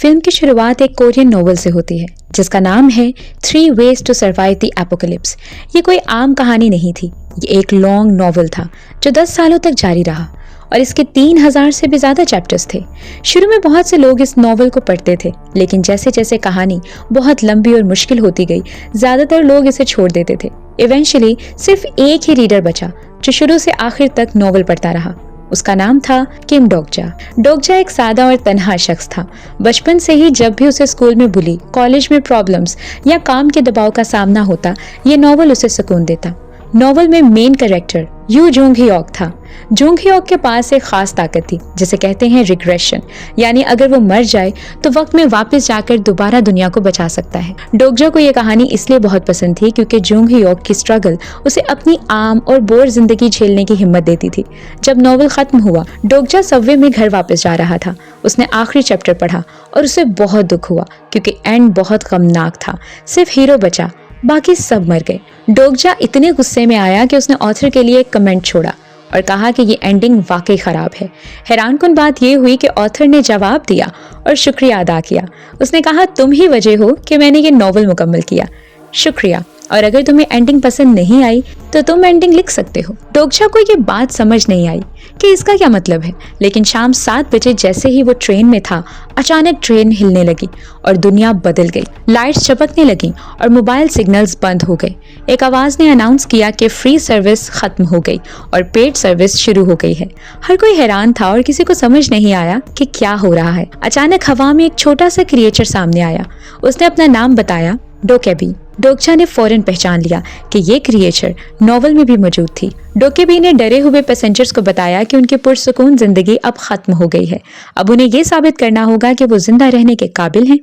Film की शुरुआत एक कोरियन नोवेल से होती है जिसका नाम है 3 Ways to Survive the Apocalypse। ये कोई आम कहानी नहीं थी, ये एक लॉन्ग नोवेल था जो 10 सालों तक जारी रहा और इसके 3000 से भी ज्यादा चैप्टर्स थे। शुरू में बहुत से लोग इस नोवेल को पढ़ते थे, लेकिन जैसे जैसे कहानी बहुत लंबी और मुश्किल होती गई, ज्यादातर लोग इसे छोड़ देते थे। इवेंचुअली सिर्फ एक ही रीडर बचा जो शुरू से आखिर तक नोवेल पढ़ता रहा। उसका नाम था किम डोकजा। डोकजा एक सादा और तन्हा शख्स था। बचपन से ही जब भी उसे स्कूल में बुली, कॉलेज में प्रॉब्लम्स या काम के दबाव का सामना होता, ये नोवेल उसे सुकून देता। नोवेल में मेन कैरेक्टर यू जुंग हियोक था। जुंग हियोक के पास एक खास ताकत थी जिसे कहते हैं रिग्रेशन, यानी अगर वो मर जाए तो वक्त में वापस जाकर दोबारा दुनिया को बचा सकता है। डोकजा को ये कहानी इसलिए बहुत पसंद थी क्योंकि जुंग हियोक की स्ट्रगल उसे अपनी आम और बोर जिंदगी झेलने की हिम्मत देती थी। जब नोवेल खत्म हुआ, डोकजा सबवे में घर वापस जा रहा था। उसने आखिरी चैप्टर पढ़ा और उसे बहुत दुख हुआ क्योंकि एंड बहुत गमनाक था। सिर्फ हीरो बचा, बाकी सब मर गए। डोकजा इतने गुस्से में आया कि उसने ऑथर के लिए एक कमेंट छोड़ा और कहा कि ये एंडिंग वाकई खराब है। हैरानकुन बात ये हुई कि ऑथर ने जवाब दिया और शुक्रिया अदा किया। उसने कहा, तुम ही वजह हो कि मैंने ये नोवेल मुकम्मल किया, शुक्रिया, और अगर तुम्हें एंडिंग पसंद नहीं आई तो तुम एंडिंग लिख सकते हो। डोकजा को ये बात समझ नहीं आई कि इसका क्या मतलब है, लेकिन शाम 7 बजे जैसे ही वो ट्रेन में था, अचानक ट्रेन हिलने लगी और दुनिया बदल गई। लाइट्स चमकने लगी और मोबाइल सिग्नल्स बंद हो गए। एक आवाज ने अनाउंस किया कि फ्री सर्विस खत्म हो गई और पेड सर्विस शुरू हो गई है। हर कोई हैरान था और किसी को समझ नहीं आया कि क्या हो रहा है। अचानक हवा में एक छोटा सा क्रिएचर सामने आया। उसने अपना नाम बताया, डोकेबी। डोकजा ने फौरन पहचान लिया कि ये क्रिएचर नोवेल में भी मौजूद थी। डोकेबी ने डरे हुए पैसेंजर्स को बताया कि उनकी पुरसुकून जिंदगी अब खत्म हो गई है। अब उन्हें ये साबित करना होगा कि वो जिंदा रहने के काबिल हैं।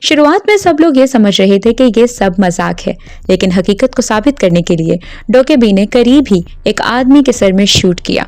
शुरुआत में सब लोग ये समझ रहे थे कि ये सब मजाक है, लेकिन हकीकत को साबित करने के लिए डोकेबी ने करीब ही एक आदमी के सर में शूट किया।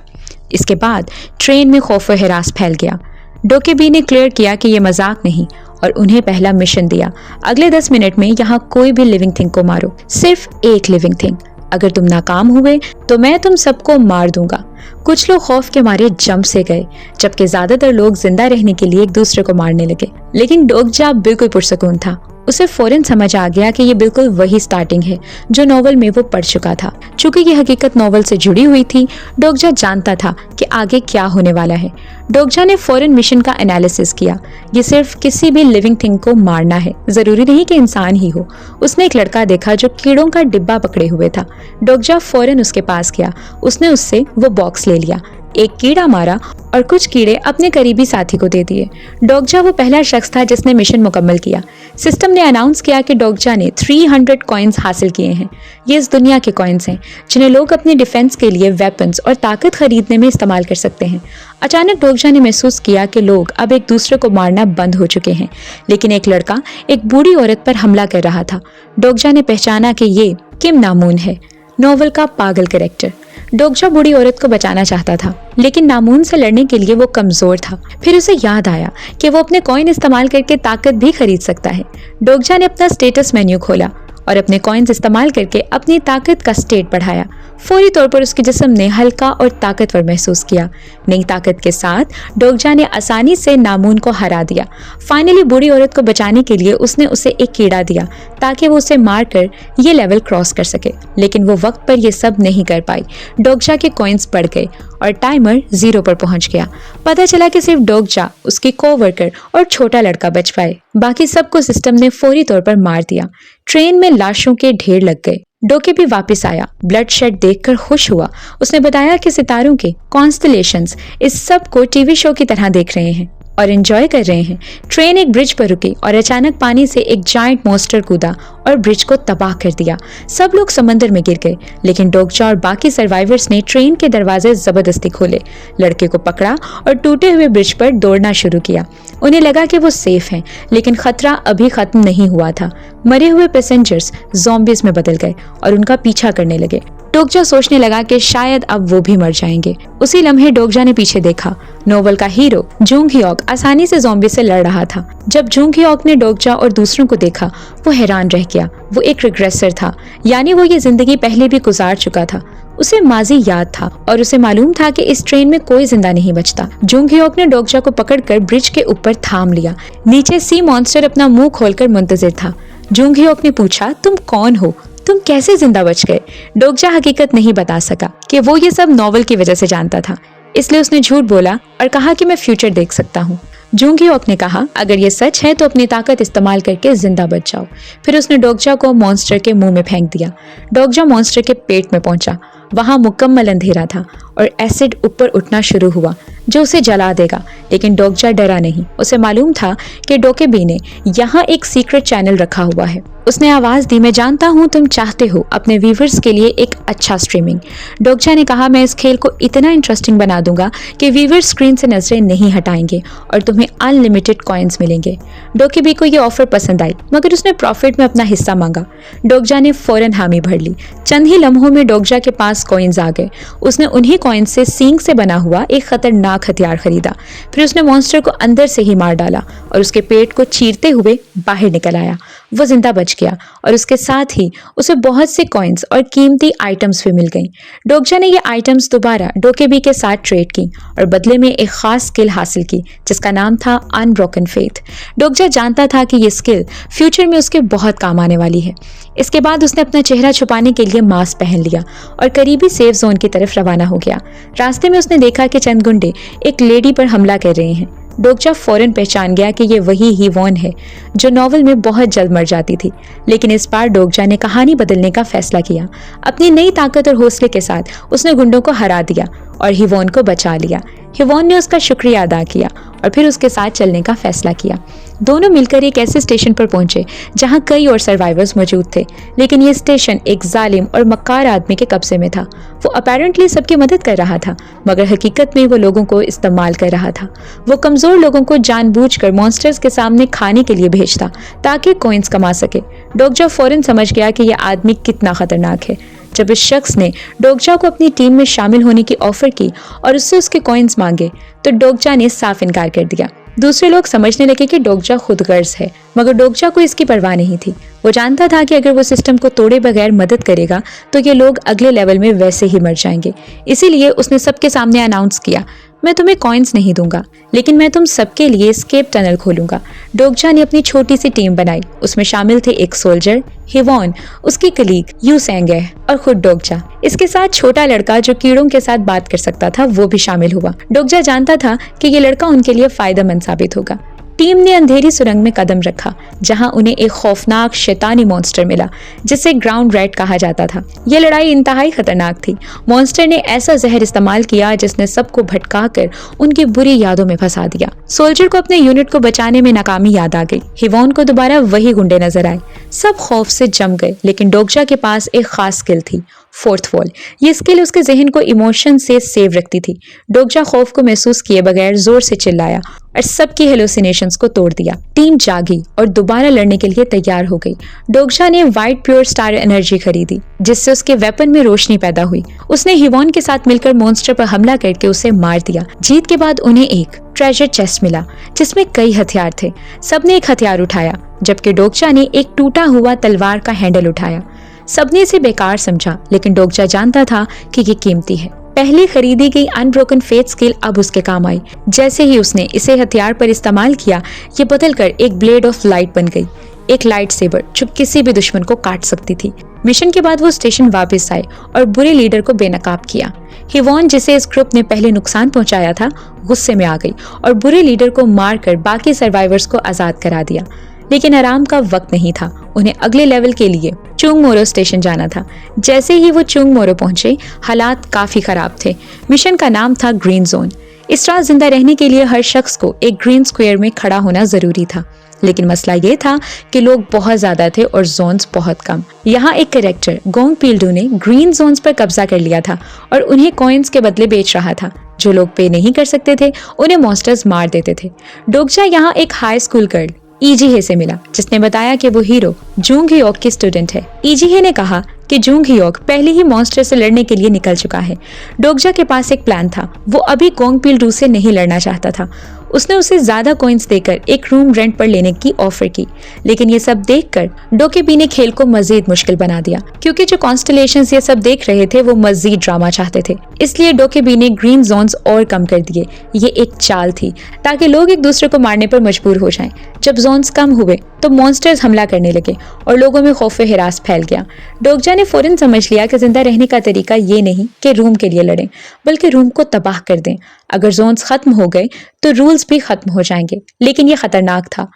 इसके बाद ट्रेन में खौफ व हिरास फैल गया। डोकेबी ने क्लियर किया कि ये मजाक नहीं और उन्हें पहला मिशन दिया, अगले 10 मिनट में यहाँ कोई भी लिविंग थिंग को मारो, सिर्फ एक लिविंग थिंग। अगर तुम नाकाम हुए तो मैं तुम सबको मार दूंगा। कुछ लोग खौफ के मारे जंप से गए, जबकि ज्यादातर लोग जिंदा रहने के लिए एक दूसरे को मारने लगे। लेकिन डोकजा बिल्कुल पुरसुकून था। उसे फौरन समझ आ गया कि ये बिल्कुल वही स्टार्टिंग है जो नोवेल में वो पढ़ चुका था। चूंकि ये हकीकत नोवेल से जुड़ी हुई थी, डोकजा जानता था कि आगे क्या होने वाला है। डोकजा ने फौरन मिशन का एनालिसिस किया। ये सिर्फ किसी भी लिविंग थिंग को मारना है, जरूरी नहीं कि इंसान ही हो। उसने एक लड़का देखा जो कीड़ों का डिब्बा पकड़े हुए था। डोकजा फौरन उसके पास गया। उसने उससे वो बॉक्स ले लिया, एक कीड़ा मारा और कुछ कीड़े अपने करीबी साथी को दे दिए। डोकजा वो पहला शख्स था जिसने मिशन मुकम्मल किया। सिस्टम ने अनाउंस किया कि डोकजा ने 300 कॉइन्स हासिल किए हैं। ये इस दुनिया के कॉइन्स हैं जिन्हें लोग अपने डिफेंस के लिए वेपन्स और ताकत खरीदने में इस्तेमाल कर सकते हैं। अचानक डोकजा ने महसूस किया कि लोग अब एक दूसरे को मारना बंद हो चुके हैं, लेकिन एक लड़का एक बूढ़ी औरत पर हमला कर रहा था। डोकजा ने पहचाना कि ये किम नामून है, नोवेल का पागल कैरेक्टर। डोकजा बूढ़ी औरत को बचाना चाहता था, लेकिन नामून से लड़ने के लिए वो कमजोर था। फिर उसे याद आया कि वो अपने कॉइन इस्तेमाल करके ताकत भी खरीद सकता है। डोकजा ने अपना स्टेटस मेन्यू खोला और अपने कॉइन्स इस्तेमाल करके अपनी ताकत का स्टेट बढ़ाया। फौरी तौर पर उसके जिस्म ने हल्का और ताकतवर महसूस किया। नई ताकत के साथ डोकजा ने आसानी से नामून को हरा दिया। फाइनली बूढ़ी औरत को बचाने के लिए उसने उसे एक कीड़ा दिया ताकि वो उसे मारकर ये लेवल क्रॉस कर सके, लेकिन वो वक्त पर ये सब नहीं कर पाई। डोकजा के कॉइन्स बढ़ गए और टाइमर 0 पर पहुंच गया। पता चला कि सिर्फ डोकजा, उसकी कोवर्कर और छोटा लड़का बच पाए। बाकी सबको सिस्टम ने फौरी तौर पर मार दिया। ट्रेन में लाशों के ढेर लग गए। डोके भी वापस आया, ब्लड शेड देखकर खुश हुआ। उसने बताया कि सितारों के कॉन्स्टलेशंस इस सब को टीवी शो की तरह देख रहे हैं और एंजॉय कर रहे हैं। ट्रेन एक ब्रिज पर रुकी और अचानक पानी से एक जायंट मॉन्स्टर कूदा और ब्रिज को तबाह कर दिया। सब लोग समंदर में गिर गए, लेकिन डोकजा और बाकी सर्वाइवर्स ने ट्रेन के दरवाजे जबरदस्ती खोले, लड़के को पकड़ा और टूटे हुए ब्रिज पर दौड़ना शुरू किया। उन्हें लगा कि वो सेफ हैं, लेकिन खतरा अभी खत्म नहीं हुआ था। मरे हुए पैसेंजर्स ज़ॉम्बीज में बदल गए और उनका पीछा करने लगे। डोकजा सोचने लगा कि शायद अब वो भी मर जाएंगे। उसी लम्हे डोकजा ने पीछे देखा। नोवेल का हीरो जुंग हियोक आसानी से ज़ॉम्बी से लड़ रहा था। जब जुंग हियोक ने डोकजा और दूसरों को देखा, वो हैरान रह गया। वो एक रिग्रेसर था, यानी वो ये जिंदगी पहले भी गुजार चुका था। उसे माजी याद था और उसे मालूम था कि इस ट्रेन में कोई जिंदा नहीं बचता। जुंग ह्योक ने डोगजा को पकड़कर ब्रिज के ऊपर थाम लिया। नीचे सी मॉन्स्टर अपना मुंह खोलकर मुंतजिर था। जुंग ह्योक ने पूछा, तुम कौन हो? तुम कैसे जिंदा बच गए? डोगजा हकीकत नहीं बता सका कि वो ये सब नॉवल की वजह से जानता था, इसलिए उसने झूठ बोला और कहा कि मैं फ्यूचर देख सकता हूँ। जुंग ह्योक ने कहा, अगर ये सच है तो अपनी ताकत इस्तेमाल करके जिंदा बच जाओ। फिर उसने डोगजा को मॉन्स्टर के मुंह में फेंक दिया। डोगजा मॉन्स्टर के पेट में पहुंचा। वहां मुकम्मल अंधेरा था और एसिड ऊपर उठना शुरू हुआ जो उसे जला देगा, लेकिन डोगजा डरा नहीं। उसे मालूम था कि डोकेबी ने यहाँ एक सीक्रेट चैनल रखा हुआ है। उसने आवाज दी, मैं जानता हूँ तुम चाहते हो अपने व्यूवर्स के लिए एक अच्छा स्ट्रीमिंग। डोगजा ने कहा, मैं इस खेल को इतना इंटरेस्टिंग बना दूंगा कि व्यूवर्स स्क्रीन से नजरें नहीं हटाएंगे और तुम्हें अनलिमिटेड कॉइन्स मिलेंगे। डोकेबी को ये ऑफर पसंद आई, मगर उसने प्रॉफिट में अपना हिस्सा मांगा। डोगजा ने फौरन हामी भर ली। चंद ही लम्हों में डोगजा के पास कॉइन्स आ गए। उसने उन्हीं कॉइन्स से सींग से बना हुआ एक खतरनाक हथियार खरीदा। फिर उसने मॉन्स्टर को अंदर से ही मार डाला और उसके पेट को चीरते हुए बाहर निकल आया। वो जिंदा बच गया और उसके साथ ही उसे बहुत से कॉइन्स और कीमती आइटम्स भी मिल गईं। डोगजा ने ये आइटम्स दोबारा डोकेबी के साथ ट्रेड की और बदले में एक खास स्किल हासिल की जिसका नाम था अनब्रोकन फेथ। डोगजा जानता था कि ये स्किल फ्यूचर में उसके बहुत काम आने वाली है। इसके बाद उसने अपना चेहरा छुपाने के लिए मास्क पहन लिया और करीबी सेफ जोन की तरफ रवाना हो गया। रास्ते में उसने देखा कि चंद गुंडे एक लेडी पर हमला कर रहे हैं। डोगजा फौरन पहचान गया कि ये वही हिवॉन है जो नॉवल में बहुत जल्द मर जाती थी, लेकिन इस बार डोगजा ने कहानी बदलने का फैसला किया। अपनी नई ताकत और हौसले के साथ उसने गुंडों को हरा दिया और हिवॉन को बचा लिया। हिवॉन ने उसका शुक्रिया अदा किया और फिर उसके साथ चलने का फैसला किया। दोनों मिलकर एक ऐसे स्टेशन पर पहुंचे जहां कई और सर्वाइवर्स मौजूद थे, लेकिन ये स्टेशन एक जालिम और मक्कार आदमी के कब्जे में था। वो अपैरेंटली सबकी मदद कर रहा था, मगर हकीकत में वो लोगों को इस्तेमाल कर रहा था। वो कमजोर लोगों को जानबूझकर मॉन्स्टर्स के सामने खाने के लिए भेजता ताकि कॉइन्स कमा सके। डोगजा फौरन समझ गया कि यह आदमी कितना खतरनाक है। जब इस शख्स ने डोगजा को अपनी टीम में शामिल होने की ऑफर की और उससे उसके कॉइन्स मांगे तो डोगजा ने साफ इनकार कर दिया। दूसरे लोग समझने लगे कि डोगजा खुदगर्ज है, मगर डोगजा को इसकी परवाह नहीं थी। वो जानता था कि अगर वो सिस्टम को तोड़े बगैर मदद करेगा तो ये लोग अगले लेवल में वैसे ही मर जाएंगे। इसीलिए उसने सबके सामने अनाउंस किया, मैं तुम्हें कॉइन्स नहीं दूंगा, लेकिन मैं तुम सबके लिए एस्केप टनल खोलूंगा। डोगजा ने अपनी छोटी सी टीम बनाई। उसमें शामिल थे एक सोल्जर, हिवॉन, उसकी कलीग यू सेंगे और खुद डोगजा। इसके साथ छोटा लड़का जो कीड़ों के साथ बात कर सकता था वो भी शामिल हुआ। डोगजा जानता था कि ये लड़का उनके लिए फायदेमंद साबित होगा। टीम ने अंधेरी सुरंग में कदम रखा जहां उन्हें एक खौफनाक शैतानी मॉन्स्टर मिला जिसे ग्राउंड रैट कहा जाता था। यह लड़ाई इंतहाई खतरनाक थी। मॉन्स्टर ने ऐसा जहर इस्तेमाल किया जिसने सबको भटकाकर उनकी बुरी यादों में फंसा दिया। सोल्जर को अपने यूनिट को बचाने में नाकामी याद आ गई। हिवॉन को दोबारा वही गुंडे नजर आए। सब खौफ से जम गए, लेकिन डोगजा के पास एक खास स्किल थी, फोर्थ वॉल। ये स्किल उसके जहन को इमोशन से सेव रखती थी। डोगजा खौफ को महसूस किए बगैर जोर से चिल्लाया और सबकी हेलुसिनेशंस को तोड़ दिया। टीम जागी और दोबारा लड़ने के लिए तैयार हो गई। डोगजा ने व्हाइट प्योर स्टार एनर्जी खरीदी जिससे उसके वेपन में रोशनी पैदा हुई। उसने हिवॉन के साथ मिलकर मॉन्स्टर पर हमला करके उसे मार दिया। जीत के बाद उन्हें एक ट्रेजर चेस्ट मिला जिसमें कई हथियार थे। सबने एक हथियार उठाया जबकि डोगजा ने एक टूटा हुआ तलवार का हैंडल उठाया। सबने इसे बेकार समझा, लेकिन डोगजा जानता था कि ये कीमती है। पहले खरीदी गई अनब्रोकन फेथ स्किल अब उसके काम आई। जैसे ही उसने इसे हथियार पर इस्तेमाल किया, ये बदलकर एक ब्लेड ऑफ लाइट बन गई, एक लाइट सेबर जो किसी भी दुश्मन को काट सकती थी। मिशन के बाद वो स्टेशन वापस आए और बुरे लीडर को बेनकाब किया। हिवॉन, जिसे इस ग्रुप ने पहले नुकसान पहुंचाया था, गुस्से में आ गई और बुरे लीडर को मारकर बाकी सर्वाइवर्स को आजाद करा दिया। लेकिन आराम का वक्त नहीं था। उन्हें अगले लेवल के लिए चुंग मोरो स्टेशन जाना था। जैसे ही वो चुंग मोरो पहुंचे, हालात काफी खराब थे। मिशन का नाम था ग्रीन जोन। इस रात जिंदा रहने के लिए हर शख्स को एक ग्रीन स्क्वायर में खड़ा होना जरूरी था, लेकिन मसला ये था कि लोग बहुत ज्यादा थे और जोन्स बहुत कम। यहाँ एक कैरेक्टर गोंग पील्डू ने ग्रीन जोन्स पर कब्जा कर लिया था और उन्हें कॉइन्स के बदले बेच रहा था। जो लोग पे नहीं कर सकते थे उन्हें मॉन्स्टर्स मार देते थे। डोगजा यहाँ एक हाई स्कूल गर्ल ईजीहे से मिला जिसने बताया कि वो हीरो जुंग ह्योक की स्टूडेंट है। ईजीहे ने कहा कि जुंग ह्योक पहले ही मॉन्स्टर से लड़ने के लिए निकल चुका है। डोगजा के पास एक प्लान था। वो अभी गोंग पील्डू से नहीं लड़ना चाहता था। उसने उसे ज्यादा कॉइन्स देकर एक रूम रेंट पर लेने की ऑफर की। लेकिन ये सब देखकर डोकेबी ने खेल को मजीद मुश्किल बना दिया, क्योंकि जो कॉन्स्टलेशंस ये सब देख रहे थे वो मजीद ड्रामा चाहते थे। इसलिए डोकेबी ने ग्रीन जोन्स और कम कर दिए। ये एक चाल थी ताकि लोग एक दूसरे को मारने पर मजबूर हो जाएं। जब जोन्स कम हुए तो मॉन्स्टर्स हमला करने लगे और लोगों में खौफ व हिरास फैल गया। डोगजा ने फौरन समझ लिया कि जिंदा रहने का तरीका ये नहीं कि रूम के लिए लड़ें, बल्कि रूम को तबाह कर दें। अगर जोन्स खत्म हो गए तो रूल्स भी खत्म हो जाएंगे। लेकिन ये खतरनाक था,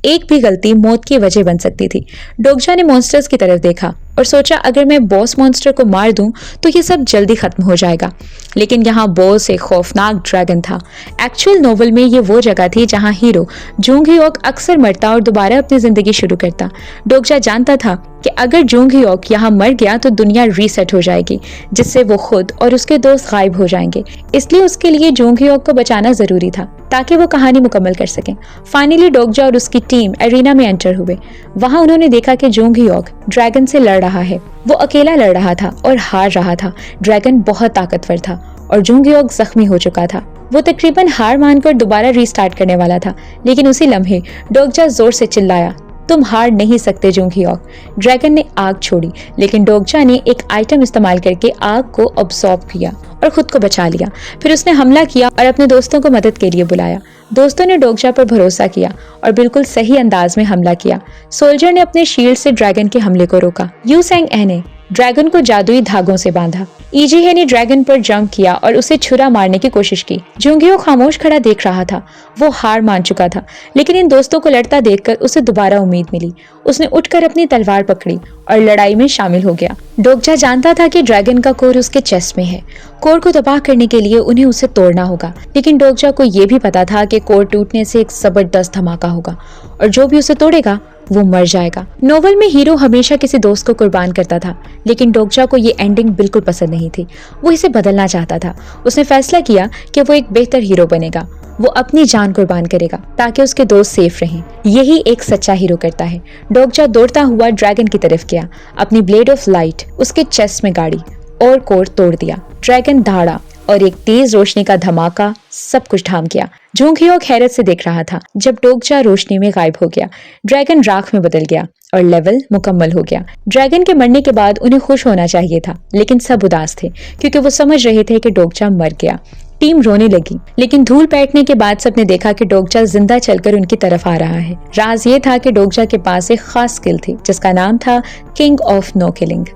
एक भी गलती मौत की वजह बन सकती थी। डोगजा ने मॉन्स्टर्स की तरफ देखा और सोचा अगर मैं बॉस मॉन्स्टर को मार दूं तो ये सब जल्दी खत्म हो जाएगा। लेकिन यहाँ बॉस एक खौफनाक ड्रैगन था। एक्चुअल नोवेल में ये वो जगह थी जहाँ हीरो जूंग ह्योक अक्सर मरता और दोबारा अपनी जिंदगी शुरू करता। डोगजा जानता था कि अगर जूंग ह्योक यहाँ मर गया तो दुनिया रीसेट हो जाएगी, जिससे वो खुद और उसके दोस्त गायब हो जाएंगे। इसलिए उसके लिए जूंग ह्योक को बचाना जरूरी था ताकि वो कहानी मुकम्मल कर सकें। फाइनली डोगजा और उसकी टीम एरिना में एंटर हुए। वहां उन्होंने देखा कि जूंग ह्योक ड्रैगन से लड़ रहा है। वो अकेला लड़ रहा था और हार रहा था। ड्रैगन बहुत ताकतवर था और जूंग ह्योक जख्मी हो चुका था। वो तकरीबन हार मानकर दोबारा रीस्टार्ट करने वाला था, लेकिन उसी लम्हे डोगजा जोर से चिल्लाया, तुम हार नहीं सकते जूंग ह्योक। ड्रैगन ने आग छोड़ी, लेकिन डोगजा ने एक आइटम इस्तेमाल करके आग को अब्सॉर्ब किया और खुद को बचा लिया। फिर उसने हमला किया और अपने दोस्तों को मदद के लिए बुलाया। दोस्तों ने डोगजा पर भरोसा किया और बिल्कुल सही अंदाज में हमला किया। सोल्जर ने अपने शील्ड से ड्रैगन के हमले को रोका। यू सेंग ए ने ड्रैगन को जादुई धागों से बांधा। ईजीहे ने ड्रैगन पर जंप किया और उसे छुरा मारने की कोशिश की। जुंगियो खामोश खड़ा देख रहा था। वो हार मान चुका था, लेकिन इन दोस्तों को लड़ता देखकर उसे दोबारा उम्मीद मिली। उसने उठकर अपनी तलवार पकड़ी और लड़ाई में शामिल हो गया। डोगजा जानता था कि ड्रैगन का कोर उसके चेस्ट में है। कोर को तबाह करने के लिए उन्हें उसे तोड़ना होगा, लेकिन डोगजा को यह भी पता था कि कोर टूटने से एक जबरदस्त धमाका होगा और जो भी उसे तोड़ेगा वो मर जाएगा। नोवेल में हीरो हमेशा किसी दोस्त को कुर्बान करता था, लेकिन डोगजा को ये एंडिंग बिल्कुल पसंद नहीं थी। वो इसे बदलना चाहता था। उसने फैसला किया कि वो एक बेहतर हीरो बनेगा। वो अपनी जान कुर्बान करेगा ताकि उसके दोस्त सेफ रहें। यही एक सच्चा हीरो करता है। डोगजा दौड़ता हुआ ड्रैगन की तरफ गया। अपनी ब्लेड ऑफ लाइट उसके चेस्ट में गाड़ी और कोर तोड़ दिया। ड्रैगन दहाड़ा और एक तेज रोशनी का धमाका सब कुछ ढांक गया। जुंगह्योक हैरत से देख रहा था जब डोगजा रोशनी में गायब हो गया। ड्रैगन राख में बदल गया और लेवल मुकम्मल हो गया। ड्रैगन के मरने के बाद उन्हें खुश होना चाहिए था, लेकिन सब उदास थे क्योंकि वो समझ रहे थे कि डोगजा मर गया। टीम रोने लगी, लेकिन धूल बैठने के बाद सबने देखा कि डोगजा जिंदा चलकर उनकी तरफ आ रहा है। राज ये था कि डोगजा के पास एक खास स्किल थी जिसका नाम था किंग ऑफ नो किलिंग।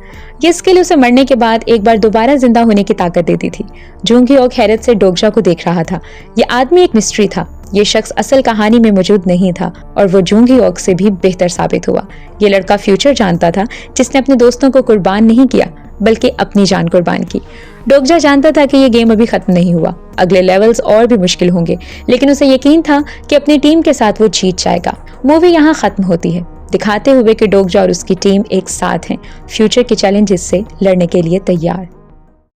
ये स्किल उसे मरने के बाद एक बार दोबारा जिंदा होने की ताकत देती थी। जुंगह्योक हैरत से डोगजा को देख रहा था। ये आदमी एक मिस्ट्री था। ये शख्स असल कहानी में मौजूद नहीं था और वो जुंगह्योक से भी बेहतर साबित हुआ। ये लड़का फ्यूचर जानता था, जिसने अपने दोस्तों को कुर्बान नहीं किया बल्कि अपनी जान कुर्बान की। डोगजा जानता था कि ये गेम अभी खत्म नहीं हुआ। अगले लेवल्स और भी मुश्किल होंगे, लेकिन उसे यकीन था कि अपनी टीम के साथ वो जीत जाएगा। मूवी यहाँ खत्म होती है, दिखाते हुए कि डोगजा और उसकी टीम एक साथ हैं, फ्यूचर के चैलेंजेस से लड़ने के लिए तैयार।